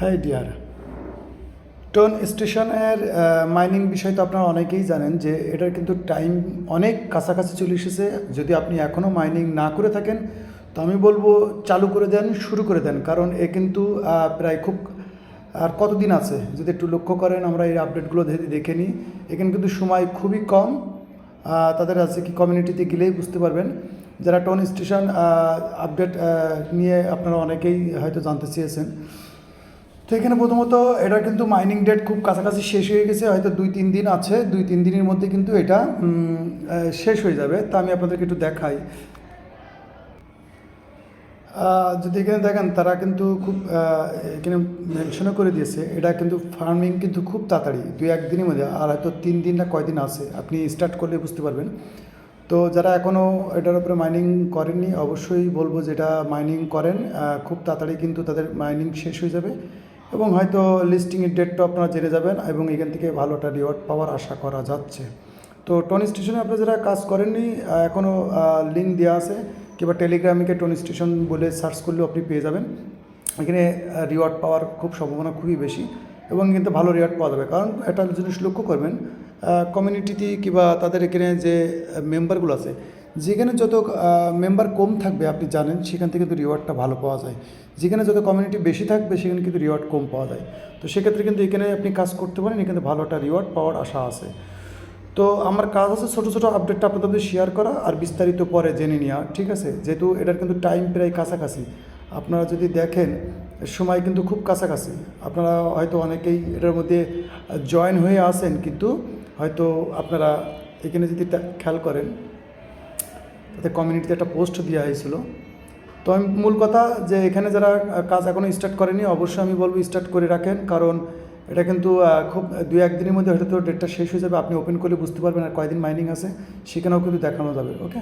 High deer, tone স্টেশনের mining বিষয় তো আপনারা অনেকেই জানেন যে এটার কিন্তু টাইম অনেক কাছাকাছি চলে এসেছে। যদি আপনি এখনও মাইনিং না করে থাকেন তো আমি বলবো চালু করে দেন, শুরু করে দেন, কারণ এ কিন্তু প্রায় খুব আর কতদিন আছে যদি একটু লক্ষ্য করেন, আমরা এই আপডেটগুলো দেখে নিই। এখানে কিন্তু সময় খুবই কম। তাদের আছে কি কমিউনিটিতে গেলেই বুঝতে পারবেন। যারা টোন স্টেশন আপডেট নিয়ে আপনারা অনেকেই হয়তো জানতে চেয়েছেন। তো এখানে প্রথমত এটা কিন্তু মাইনিং ডেট খুব কাছাকাছি শেষ হয়ে গেছে, হয়তো 2-3 দিন আছে, 2-3 দিনের মধ্যে কিন্তু এটা শেষ হয়ে যাবে। তা আমি আপনাদেরকে একটু দেখাই। যদি এখানে দেখেন তারা কিন্তু খুব এখানে মেনশনও করে দিয়েছে এটা কিন্তু ফার্মিং কিন্তু খুব তাড়াতাড়ি 2-1 দিনের মধ্যে, আর হয়তো 3 দিন না কয়দিন আছে, আপনি স্টার্ট করলে বুঝতে পারবেন। তো যারা এখনও এটার উপরে মাইনিং করেননি অবশ্যই বলবো যেটা মাইনিং করেন, খুব তাড়াতাড়ি কিন্তু তাদের মাইনিং শেষ হয়ে যাবে এবং হয়তো লিস্টিংয়ের ডেটটা আপনারা জেনে যাবেন এবং এখান থেকে ভালো একটা রিওয়ার্ড পাওয়ার আশা করা যাচ্ছে। তো টনি স্টেশনে আপনারা যারা কাজ করেননি, এখনও লিঙ্ক দেওয়া আছে, কিংবা টেলিগ্রামে টনি স্টেশন বলে সার্চ করলেও আপনি পেয়ে যাবেন। এখানে রিওয়ার্ড পাওয়ার খুব সম্ভাবনা খুবই বেশি এবং কিন্তু ভালো রিওয়ার্ড পাওয়া যাবে। কারণ একটা জিনিস লক্ষ্য করবেন, কমিউনিটিতে কিংবা তাদের এখানে যে মেম্বারগুলো আছে, যেখানে যত মেম্বার কম থাকবে আপনি জানেন সেখান থেকে কিন্তু রিওয়ার্ডটা ভালো পাওয়া যায়। যেখানে যত কমিউনিটি বেশি থাকবে সেখানে কিন্তু রিওয়ার্ড কম পাওয়া যায়। তো সেক্ষেত্রে কিন্তু এখানে আপনি কাজ করতে পারেন, এখানে ভালো একটা রিওয়ার্ড পাওয়ার আশা আছে। তো আমার কাজ আছে ছোটো ছোটো আপডেটটা আপনাদের শেয়ার করা আর বিস্তারিত পরে জেনে নেওয়া, ঠিক আছে? যেহেতু এটার কিন্তু টাইম প্রায় কাছাকাছি, আপনারা যদি দেখেন সময় কিন্তু খুব কাছাকাছি। আপনারা হয়তো অনেকেই এটার মধ্যে জয়েন হয়ে আসেন, কিন্তু হয়তো আপনারা এখানে যদি খেয়াল করেন তাতে কমিউনিটিতে একটা পোস্ট দেওয়া হয়েছিল। তো আমি মূল কথা যে এখানে যারা কাজ এখনও স্টার্ট করেনি অবশ্যই আমি বলবো স্টার্ট করে রাখেন, কারণ এটা কিন্তু খুব 2-1 দিনের মধ্যে হয়তো ডেটটা শেষ হয়ে যাবে। আপনি ওপেন করলে বুঝতে পারবেন আর কয়দিন মাইনিং আছে, সেখানেও কিন্তু দেখানো যাবে। ওকে।